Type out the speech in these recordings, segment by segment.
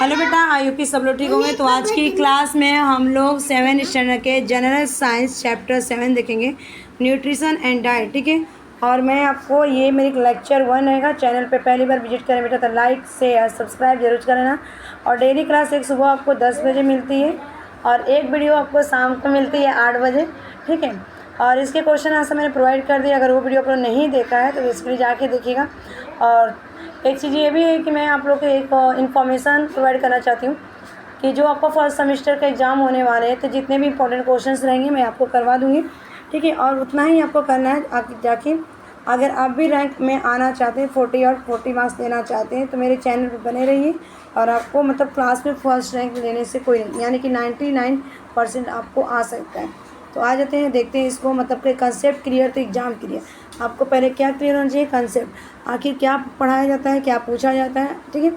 Hello बेटा, I hope कि सब लोग ठीक होंगे। तो आज की क्लास में हम लोग 7 स्टैंडर्ड के जनरल साइंस चैप्टर 7 देखेंगे, न्यूट्रिशन एंड डाइट। ठीक है, और मैं आपको ये मेरी लेक्चर 1 रहेगा। चैनल पे पहली बार विजिट करें बेटा तो लाइक शेयर सब्सक्राइब जरूर करना। और डेली क्लास एक सुबह आपको 10 बजे मिलती है और एक वीडियो आपको शाम को मिलती है 8 बजे। ठीक है, और इसके क्वेश्चन आंसर मैंने प्रोवाइड कर दिया। अगर वो वीडियो आप लोग नहीं देखा है तो बेसिकली जाके देखिएगा। और एक चीज़ ये भी है कि मैं आप लोग को एक इन्फॉर्मेशन प्रोवाइड करना चाहती हूँ कि जो आपको फर्स्ट सेमेस्टर का एग्ज़ाम होने वाले हैं तो जितने भी इंपॉर्टेंट क्वेश्चंस रहेंगे मैं आपको करवा दूँगी। ठीक है, और उतना ही आपको करना है। आप जाके अगर आप भी रैंक में आना चाहते हैं 40 और 40 मार्क्स लेना चाहते हैं तो मेरे चैनल पर बने रहिए और आपको मतलब क्लास में फर्स्ट रैंक लेने से कोई नहीं, यानी कि 99% आपको आ सकता है। तो आ जाते हैं, देखते हैं इसको। मतलब कि कंसेप्ट क्लियर तो एग्ज़ाम क्लियर। आपको पहले क्या क्लियर होना चाहिए? कंसेप्ट, आखिर क्या पढ़ाया जाता है, क्या पूछा जाता है। ठीक है,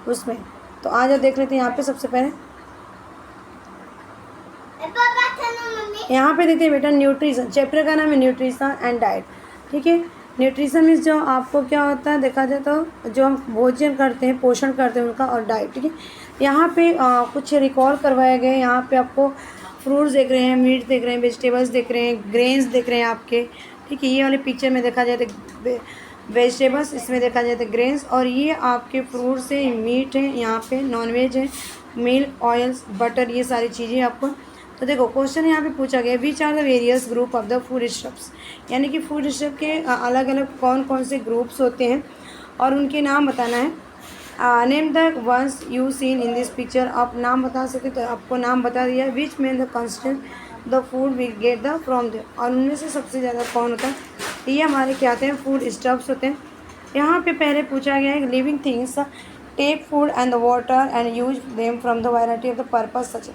उसमें तो आज देख लेते हैं। यहाँ पे सबसे पहले यहाँ पे देखते हैं बेटा, न्यूट्रिशन चैप्टर का नाम है न्यूट्रिशन एंड डाइट। ठीक है, न्यूट्रिशन मीन्स जो आपको क्या होता है देखा जाए तो जो हम भोजन करते हैं, पोषण करते हैं उनका, और डाइट। ठीक है, यहाँ पे कुछ रिकॉल करवाए गए। यहाँ पे आपको फ्रूट्स देख रहे हैं, मीट देख रहे हैं, वेजिटेबल्स देख रहे हैं, ग्रेन्स देख रहे हैं आपके। ठीक है, ये वाले पिक्चर में देखा जाए तो वेजिटेबल्स, इसमें देखा जाए तो ग्रेन्स, और ये आपके फ्रूट्स है, मीट है, यहाँ पे नॉनवेज है, मिल्क, ऑयल्स, बटर, ये सारी चीज़ें आपको। तो देखो क्वेश्चन यहाँ पे पूछा गया, which are the various group of the food stuffs, यानी कि फूड स्टफ के अलग अलग कौन कौन से ग्रुप्स होते हैं और उनके नाम बताना है। Name the ones you seen in this picture. आप नाम बता सकते तो आपको नाम बता दिया। Which main the constant the food we get the from the, और उनमें से सबसे ज़्यादा कौन होता है? ये हमारे क्या आते हैं? फूड स्टफ्स होते हैं। यहाँ पे पहले पूछा गया है living things take food and the water and use them from the variety of the purpose such.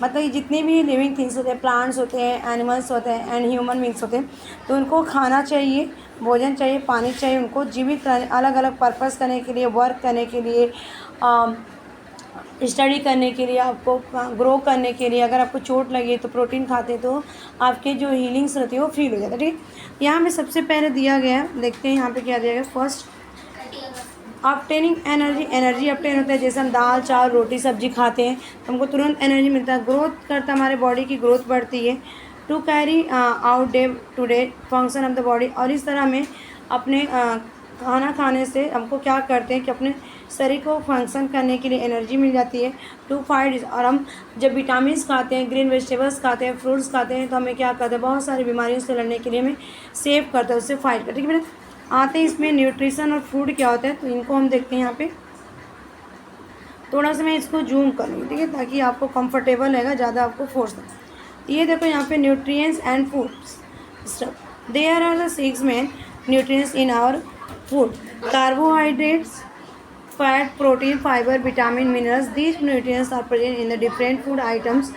मतलब ये जितने भी लिविंग थिंग्स होते हैं, प्लांट्स होते हैं, एनिमल्स होते हैं एंड ह्यूमन बींग्स होते हैं, तो उनको खाना चाहिए, भोजन चाहिए, पानी चाहिए, उनको जीवित करने, अलग अलग पर्पस करने के लिए, वर्क करने के लिए, स्टडी करने के लिए, आपको ग्रो करने के लिए। अगर आपको चोट लगी तो प्रोटीन खाते तो आपके जो हीलिंग्स रहती है वो फील हो जाता है। ठीक है, यहाँ पे सबसे पहले दिया गया है, देखते हैं यहाँ पे क्या दिया गया। First, obtaining energy. Energy obtain होता है, जैसे हम दाल चावल रोटी सब्जी खाते हैं तो हमको तुरंत एनर्जी मिलता है। ग्रोथ करता है, हमारे बॉडी की ग्रोथ बढ़ती है। To carry out day to day function of the body, और इस तरह में अपने खाना खाने से हमको क्या करते हैं कि अपने शरीर को फंक्शन करने के लिए एनर्जी मिल जाती है। टू फाइट, और हम जब विटामिन खाते हैं, ग्रीन वेजिटेबल्स खाते हैं, फ्रूट्स खाते हैं तो हमें क्या करते हैं? बहुत सारी बीमारियों से लड़ने के लिए हमें सेव करता है, उससे फाइट करते हैं। ठीक है, आते हैं इसमें न्यूट्रिशन और फूड क्या होता है, तो इनको हम देखते हैं। यहाँ पे थोड़ा सा मैं इसको जूम करूँगी, ठीक है, ताकि आपको कंफर्टेबल रहेगा, ज़्यादा आपको फोर्स नहीं। ये देखो यहाँ पे nutrients and foods stuff. There are the 6 main nutrients in our food: carbohydrates, fat, protein, fiber, vitamin, minerals. These nutrients are present in the different food items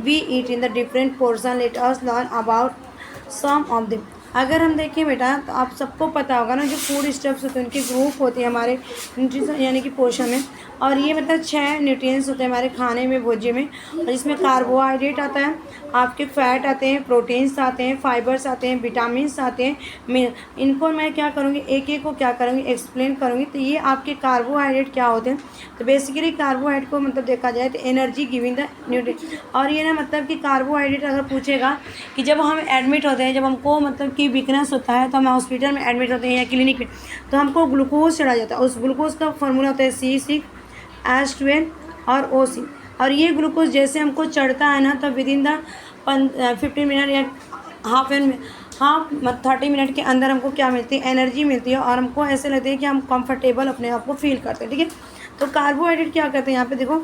we eat in the different portion. Let us learn about some of them. अगर हम देखें बेटा तो आप सबको पता होगा ना, जो फूड स्टफ्स होते हैं उनके ग्रुप होते हैं हमारे न्यूट्रिशन यानी कि पोषण में। और ये मतलब 6 न्यूट्रिएंट्स होते हैं हमारे खाने में, भोज्य में। और इसमें कार्बोहाइड्रेट आता है, आपके फैट आते हैं, प्रोटीन्स आते हैं, फाइबर्स आते हैं, विटामिन्स आते हैं। इनको मैं क्या करूँगी, एक एक को क्या करूँगी, एक्सप्लेन करूँगी। तो ये आपके कार्बोहाइड्रेट क्या होते हैं? तो बेसिकली कार्बोहाइड्रेट को मतलब देखा जाए तो एनर्जी गिविंग द न्यूट्रिएंट। और ये ना मतलब कि कार्बोहाइड्रेट अगर पूछेगा कि जब हम एडमिट होते हैं, जब हमको मतलब कि वीकनेस होता है तो हम हॉस्पिटल में एडमिट होते हैं या क्लिनिक में, तो हमको ग्लूकोज चढ़ा जाता है। उस ग्लूकोज का फार्मूला होता है C6H12 और OC। और ये ग्लूकोज जैसे हमको चढ़ता है ना, तो विद इन द 15 मिनट या हाफ 30 मिनट के अंदर हमको क्या मिलती है? एनर्जी मिलती है, और हमको ऐसे लगता है कि हम कंफर्टेबल अपने आप को फील करते हैं। ठीक है, तो कार्बोहाइड्रेट क्या करते हैं? यहाँ पे देखो,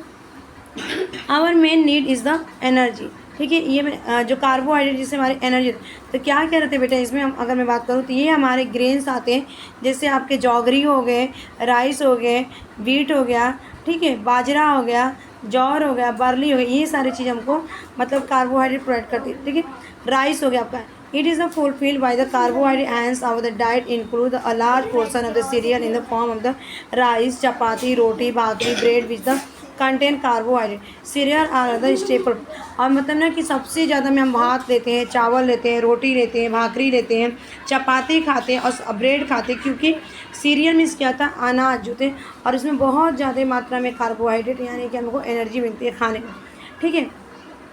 our main need is the energy. ठीक है, ये जो कार्बोहाइड्रेट जिससे हमारी एनर्जी, तो क्या क्या रहते हैं बेटा इसमें? हम अगर मैं बात करूँ तो ये हमारे ग्रेन्स आते हैं, जैसे आपके जौगरी हो गए, राइस हो गए, वीट हो गया, ठीक है, बाजरा हो गया, जौर हो गया, बार्ली हो गया, ये सारी चीज़ हमको मतलब कार्बोहाइड्रेट प्रोवाइड करती है। ठीक है, राइस हो गया आपका, it is fulfilled by the carbohydrate and our the diet include a large portion of the cereal in the form of the rice, chapati, roti, bhakri, bread with the contain carbohydrate, cereal are the staple. और मतलब ना कि सबसे ज़्यादा में हम भात लेते हैं, चावल लेते हैं, रोटी लेते हैं, भाकरी लेते हैं, चपाती खाते हैं और ब्रेड खाते हैं, क्योंकि सीरियल मीन्स क्या था, अनाज होते हैं और इसमें बहुत ज़्यादा मात्रा में कार्बोहाइड्रेट यानी कि हमको एनर्जी मिलती है खाने में। ठीक है,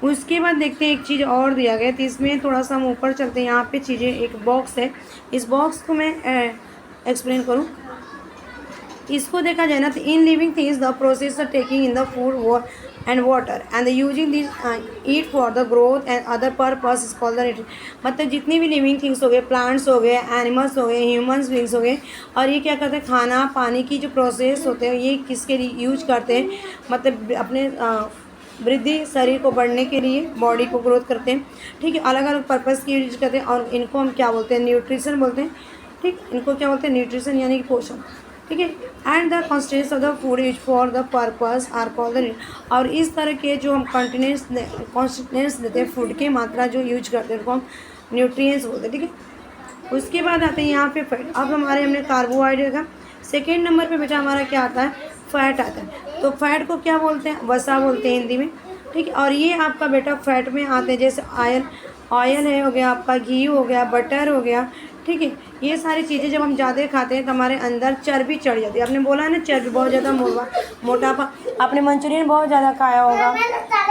उसके बाद देखते हैं एक चीज़ और दिया गया, तो इसमें थोड़ा सा हम ऊपर चलते हैं। यहाँ पे चीज़ें, एक बॉक्स है, इस बॉक्स को मैं एक्सप्लेन करूँ। इसको देखा जाए ना तो in living things the process of taking in the food and water and using this eat for the growth and other purpose is called the nutrition. मतलब जितनी भी लिविंग थिंग्स हो गए, प्लांट्स हो गए, एनिमल्स हो गए, ह्यूमन्स बींग्स हो गए, और ये क्या करते हैं, खाना पानी की जो प्रोसेस होते हैं ये किसके लिए यूज करते हैं, मतलब अपने वृद्धि, शरीर को बढ़ने के लिए, बॉडी को ग्रोथ करते हैं। ठीक है, अलग अलग पर्पस की यूज करते हैं और इनको हम क्या बोलते हैं, न्यूट्रिशन बोलते हैं। ठीक, इनको क्या बोलते हैं, न्यूट्रिशन यानी कि पोषण। ठीक है, and the constants of the food is for the purpose are called the. और इस तरह के जो हम कॉन्स्टिट्यूएंट्स देते हैं, फूड की मात्रा जो यूज करते हैं उनको हम न्यूट्रिएंट्स बोलते हैं। ठीक है, उसके बाद आते हैं यहाँ पे फैट। अब हमारे हमने कार्बोहाइड्रेट का, सेकेंड नंबर पे बेटा हमारा क्या आता है, फैट आता है। तो फैट को क्या बोलते हैं, वसा बोलते हैं हिंदी में। ठीक है, और ये आपका बेटा फैट में आते हैं, जैसे ऑयल है, हो गया आपका घी, हो गया बटर, हो गया। ठीक है, ये सारी चीज़ें जब हम ज़्यादा खाते हैं तो हमारे अंदर चर्बी चढ़ जाती है। आपने बोला ना चर्बी, बहुत ज़्यादा मोटापा। आपने मंचूरियन बहुत ज़्यादा खाया होगा,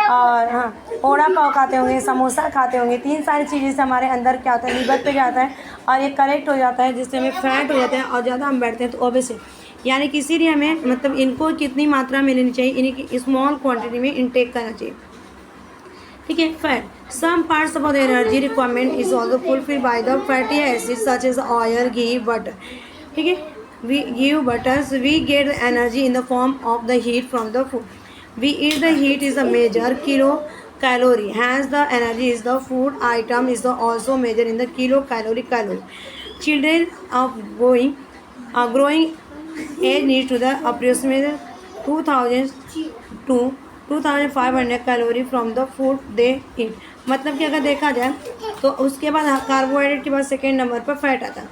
और हाँ पोड़ा पाव खाते होंगे, समोसा खाते होंगे, तीन सारी चीज़ें से हमारे अंदर क्या होता है, लीवर पे जाता है और ये कलेक्ट हो जाता है, जिससे हमें फैट हो जाता है और ज़्यादा हम बैठते हैं। तो ऑब्वियसली यानी कि इसीलिए हमें मतलब इनको कितनी मात्रा में लेनी चाहिए, इन्हीं स्मॉल क्वान्टिटी में इनटेक करना चाहिए। ठीक है, fat, some parts of the energy requirement is also fulfilled by the fatty acids such as oil, ghee, butter. ठीक है, we give butters, we get the energy in the form of the heat from the food. We eat the heat is a major kilocalorie. Hence the energy is the food item is the also measured in the calorie. Children of growing age need to the approximately 2000 to 2500 calorie from the food they eat. मतलब कि अगर देखा जाए तो उसके बाद carbohydrate के बाद सेकेंड नंबर पर फैट आता है।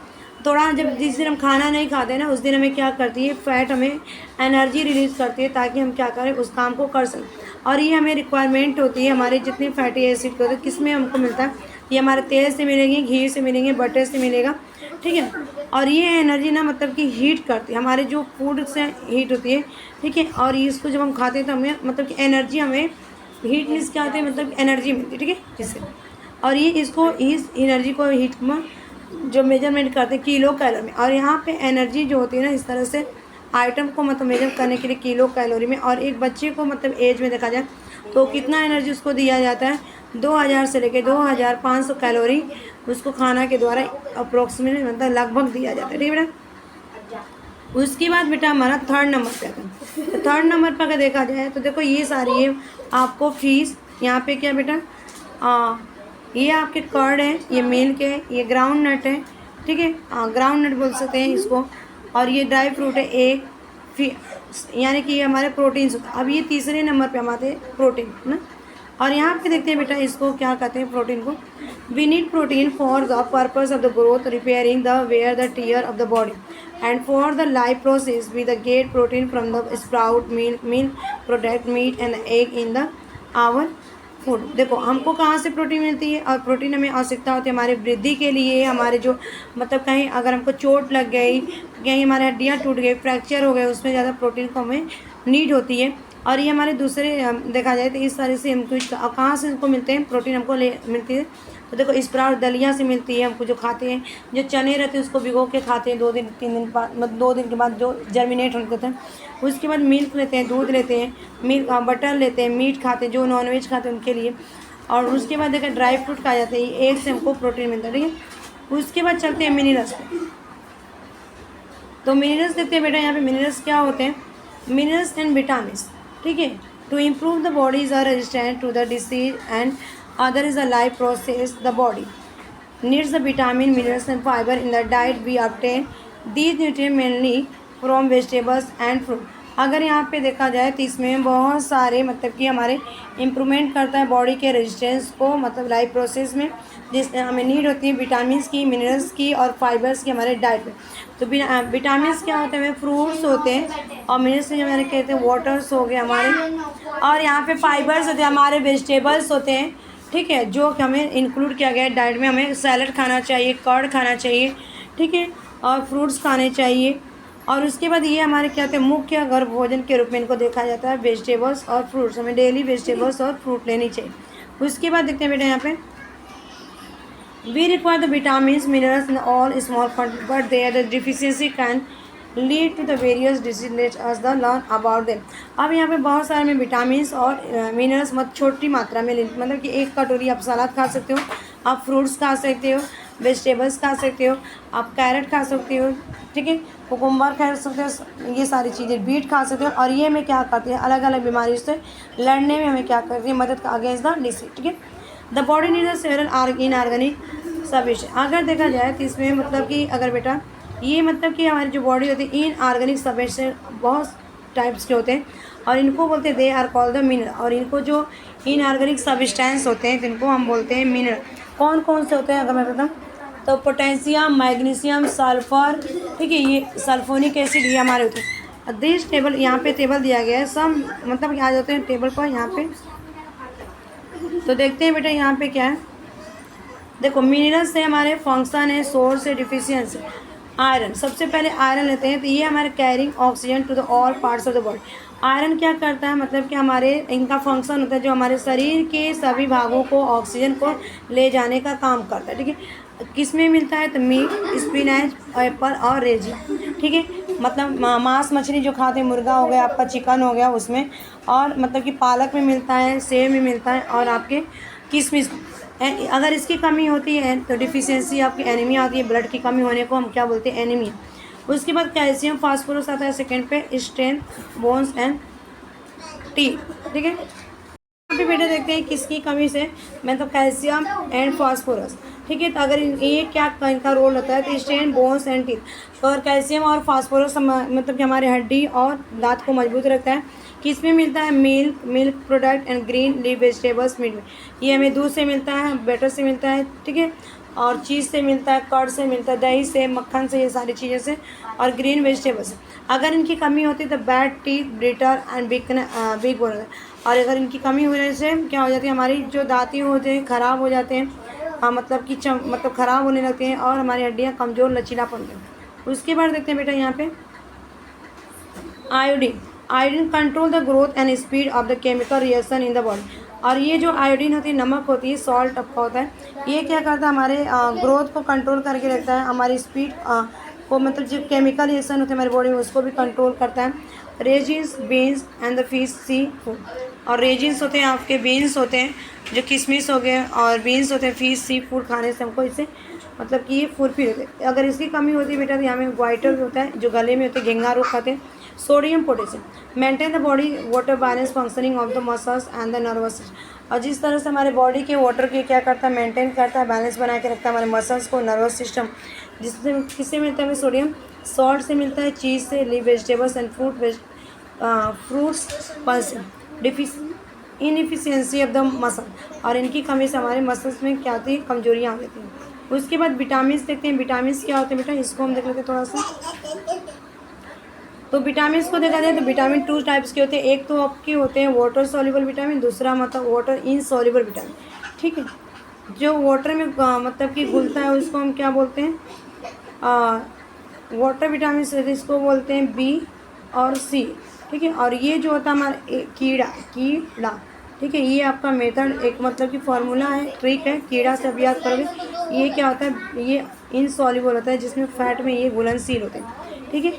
थोड़ा जब जिस दिन हम खाना नहीं खाते ना, उस दिन हमें क्या करती है, फैट हमें एनर्जी रिलीज़ करती है ताकि हम क्या करें, उस काम को कर सकें। और ये हमें रिक्वायरमेंट होती है, हमारे जितने फैटी एसिड होते हैं किस में हमको मिलता है, ये हमारे तेल से मिलेंगे, घी से मिलेंगे, बटर से मिलेगा। ठीक है, और ये एनर्जी ना मतलब कि हीट करती है, हमारे जो फूड से हीट होती है। ठीक है, और इसको जब हम खाते हैं तो हमें मतलब कि एनर्जी, हमें हीट मीन्स क्या होती है, मतलब एनर्जी मिलती है। ठीक है, जिससे, और ये इसको इस एनर्जी को हीट में जो मेजरमेंट करते हैं किलो कैलोरी में। और यहाँ पे एनर्जी जो होती है ना, इस तरह से आइटम को मतलब मेजर करने के लिए किलो कैलोरी में। और एक बच्चे को मतलब एज में देखा जाए तो कितना एनर्जी उसको दिया जाता है, 2000 से लेकर 2500 कैलोरी उसको खाना के द्वारा अप्रोक्सीमेटली मतलब लगभग दिया जाता है। ठीक है बेटा, उसके बाद बेटा हमारा थर्ड नंबर पे आता है। तो थर्ड नंबर पर अगर देखा जाए तो देखो ये सारी है आपको फीस। यहाँ पे क्या बेटा, ये आपके कर्ड है, ये मिल्क है, ये ग्राउंड नट है। ठीक है, ग्राउंड नट बोल सकते हैं इसको, और ये ड्राई फ्रूट है एक, यानी कि ये हमारे प्रोटीन्स होते हैं। अब ये तीसरे नंबर पे हम आते हैं प्रोटीन ना। और यहाँ पे देखते हैं बेटा इसको क्या कहते हैं, प्रोटीन को, we need protein for the purpose of the growth, repairing the wear the tear of the body and for the life process we the get protein from the sprout, milk product, meat and egg in the our food. देखो हमको कहाँ से protein मिलती है, और protein हमें आवश्यकता होती है हमारी वृद्धि के लिए, हमारे जो मतलब कहीं अगर हमको चोट लग गई, कहीं हमारे हड्डियाँ टूट गई, फ्रैक्चर हो गए, उसमें ज़्यादा प्रोटीन को हमें नीड होती है। और ये हमारे दूसरे देखा जाए तो इस तरह से हमको कहाँ से हमको मिलते हैं, प्रोटीन हमको मिलती है। तो देखो स्प्राउट दलिया से मिलती है हमको, जो खाते हैं, जो चने रहते हैं उसको भिगो के खाते हैं 2 दिन 3 दिन बाद, मतलब 2 दिन के बाद जो जर्मिनेट होते हैं। उसके बाद मिल्क लेते हैं, दूध लेते हैं, मिल्क बटर लेते हैं, मीट खाते हैं, जो नॉनवेज खाते हैं उनके लिए। और उसके बाद देखा ड्राई फ्रूट खाए जाते हैं, एक से हमको प्रोटीन मिलता है। ठीक है, उसके बाद चलते हैं मिनरल्स पे। तो मिनरल्स देखते हैं बेटा, यहाँ पे मिनरल्स क्या होते हैं, मिनरल्स एंड विटामिन्स। ठीक है, to improve the bodies are resistant to the disease and other is the life process the body needs the vitamin, minerals and fibre in the diet we obtain these nutrients mainly from vegetables and fruit. अगर यहाँ पे देखा जाए तो इसमें बहुत सारे मतलब कि हमारे इम्प्रूवमेंट करता है बॉडी के रेजिस्टेंस को, मतलब लाइफ प्रोसेस में, जिस हमें नीड होती है विटामिन की, मिनरल्स की और फाइबर्स की हमारे डाइट में। तो विटामिन क्या होते हैं, फ्रूट्स होते हैं, और मिनरल्स जो हमारे कहते हैं वाटर्स हो गए हमारे, और यहाँ पे फाइबर्स होते हैं हमारे, वेजिटेबल्स होते हैं, ठीक है, जो कि हमें इंक्लूड किया गया है डाइट में। हमें सैलड खाना चाहिए, कर्ड खाना चाहिए, ठीक है, और फ्रूट्स खाने चाहिए। और उसके बाद ये हमारे क्या होते हैं मुख्य अगर भोजन के रूप में इनको देखा जाता है, वेजिटेबल्स और फ्रूट्स, हमें डेली वेजिटेबल्स और फ्रूट लेनी चाहिए। उसके बाद देखते हैं बेटा यहाँ पे, we require the vitamins, minerals in all small quantity, but their deficiency can lead to the various diseases. Let us the learn about them. अब यहाँ पे बहुत सारे में विटामिन्स और मिनरल्स मत छोटी मात्रा में मतलब कि एक कटोरी आप सलाद खा सकते हो, आप फ्रूट्स खा सकते हो, वेजिटेबल्स खा सकते हो, आप कैरेट खा सकते हो, ठीक है, कुकुम्बर खा सकते हो, ये सारी चीज़ें, बीट खा सकते हो। और ये हमें क्या करती है, अलग अलग बीमारियों से लड़ने में हमें क्या करती है, मदद अगेंस्ट द डिसीज, ठीक है। The body needs several inorganic substance. अगर देखा जाए तो इसमें मतलब कि अगर बेटा ये मतलब कि हमारी जो बॉडी होती है इनऑर्गेनिक सब्सटेंस बहुत टाइप्स के होते हैं, और इनको बोलते हैं they are called the mineral. और इनको जो इनऑर्गेनिक सब्सटेंस होते हैं जिनको हम बोलते हैं मिनरल, कौन कौन से होते हैं अगर मैं बताऊँ तो पोटेशियम, मैग्नीशियम, सल्फर, ठीक है, ये सल्फोनिक एसिड ये हमारे होते हैं। दिस टेबल, यहाँ पे टेबल दिया गया है, सब मतलब आ जाते हैं टेबल पर यहाँ पे। तो देखते हैं बेटा यहाँ पे क्या है, देखो मिनरल्स से हमारे फंक्शन है, सोर्स है, डिफिशियंसी। आयरन, सबसे पहले आयरन लेते हैं, तो ये हमारे carrying oxygen to the all parts of the body. Iron क्या करता है, मतलब कि हमारे इनका फंक्शन होता है जो हमारे शरीर के सभी भागों को ऑक्सीजन को ले जाने का काम करता है, ठीक है। किस में मिलता है, तो मीट, स्पिनाच, एप्पल और रेजिन, ठीक है, मतलब मांस मछली जो खाते हैं, मुर्गा हो गया आपका, चिकन हो गया उसमें, और मतलब कि पालक में मिलता है, सेब में मिलता है, और आपके किशमिश। अगर इसकी कमी होती है तो डिफिशियंसी आपकी एनीमिया होती है, ब्लड की कमी होने को हम क्या बोलते हैं, एनीमिया। उसके बाद कैल्शियम, फास्फोरस आता है सेकंड पे, स्ट्रेंथ, बोन्स एंड टीथ, ठीक है। यहाँ पे बेटा देखते हैं किसकी कमी से, मैं तो कैल्शियम एंड फास्फोरस, ठीक है। तो अगर ये क्या इनका रोल होता है, तो स्ट्रेंथ, बोन्स एंड टीथ। और कैल्शियम और फास्फोरस मतलब कि हमारे हड्डी और दांत को मजबूत रखता है। किस में मिलता है, milk product and green leaf vegetables meet में, ये हमें दूध से मिलता है, बटर से मिलता है, ठीक है, और चीज़ से मिलता है, कर्ड से मिलता है, दही से, मक्खन से, ये सारी चीज़ें से, और ग्रीन वेजिटेबल्स से। अगर इनकी कमी होती है तो bad teeth, brittle and big bone, और अगर इनकी कमी होने से क्या हो जाती है, हमारी जो दांत होते हैं ख़राब हो जाते हैं, मतलब कि मतलब ख़राब होने लगते हैं, और हमारी हड्डियाँ कमज़ोर लचीलापन होते हैं। उसके बाद देखते हैं बेटा यहाँ पे iodine. Iodine control the growth and speed of the chemical reaction in the body. और ये जो आयोडीन होती है, नमक होती है, सॉल्ट आपका होता है, ये क्या करता है, हमारे ग्रोथ को कंट्रोल करके रखता है, हमारी स्पीड को मतलब जो केमिकल रिएक्शन होते हैं हमारी बॉडी में उसको भी कंट्रोल करता है। Raisins, beans and the fish sea food. और रेजिन्स होते हैं आपके, बीन्स होते हैं जो किशमिश हो गए, और बीन्स होते हैं, फिश सी फूड खाने से हमको इससे मतलब कि ये फुलफिल होते हैं। अगर इसकी कमी होती है बेटा तो यहाँ में वाइटर होता है जो गले में होते हैं, घेंगा रोग खाते हैं। Sodium, potassium maintain the body water balance functioning of the muscles and the nervous system. और जिस तरह से हमारे बॉडी के वाटर के क्या करता है, मेंटेन करता है, बैलेंस बना के रखता है हमारे मसल्स को, नर्वस सिस्टम। जिससे किससे मिलता है हमें सोडियम, सॉल्ट से मिलता है, चीज़ से, leaf vegetables and fruits, pulse, inefficiency of the muscle. और इनकी कमी से हमारे मसल्स में क्या होती है, कमजोरियाँ आ जाती हैं। उसके बाद विटामिन देखते हैं, विटामिन क्या होते हैं बेटा, इसको हम देख लेते हैं थोड़ा सा। तो विटामिन को देखा जाए तो विटामिन 2 टाइप्स के होते हैं, एक तो आपके होते हैं वाटर सॉल्युबल विटामिन, दूसरा मतलब वाटर इनसॉल्युबल विटामिन, ठीक है। जो वाटर में मतलब कि घुलता है उसको हम क्या बोलते हैं, वाटर विटामिन से, इसको बोलते हैं बी और सी, ठीक है। और ये जो होता है हमारा कीड़ा, ठीक है, ये आपका मेथड एक मतलब कि फार्मूला है, ट्रिक है, कीड़ा से अभी याद करोगे। ये क्या होता है, ये इनसॉल्युबल होता है, जिसमें फैट में ये घुलनशील होते हैं, ठीक है।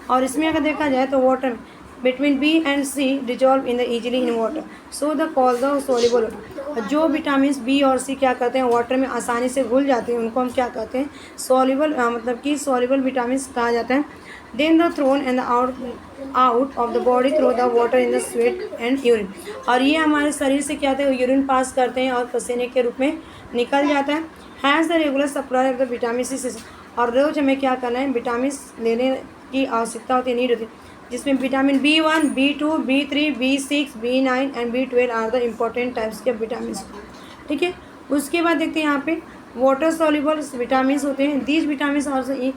और इसमें अगर देखा जाए तो water between B and C dissolve in the easily in water, so the call the soluble water. जो विटामिन बी और सी क्या करते हैं, वाटर में आसानी से घुल जाते हैं, उनको हम क्या कहते हैं, सॉल्युबल मतलब कि सॉल्युबल विटामिन कहा जाता है। Then the thrown and out of the body through the water in the sweat and urine. और ये हमारे शरीर से क्या होता है, यूरिन पास करते हैं और पसीने के रूप में निकल जाता है। Has the regular supply of the vitamin C. और रोज हमें क्या करना है, विटामिन लेने की आवश्यकता होती है, नीड होती है। जिसमें vitamin B1, B2, B3, B6, B9 and B12 are the important types के विटामिन। ठीक है, उसके बाद देखते हैं यहाँ पे वाटर सॉल्युबल विटामिन होते हैं। These vitamin also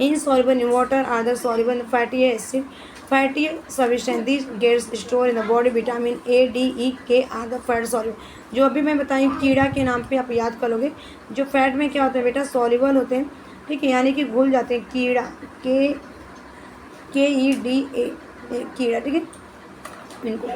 insoluble in water are the soluble in fatty acid, fatty substance. These gets stored in the body. Vitamin A, D, E, K are the fat soluble। जो अभी मैं बताई कीड़ा के नाम पे आप याद कर लोगे। जो फैट में क्या होता है बेटा, सॉल्युबल होते हैं। ठीक है, यानी कि घुल जाते हैं। कीड़ा KEDA कीड़ा। ठीक है, इनको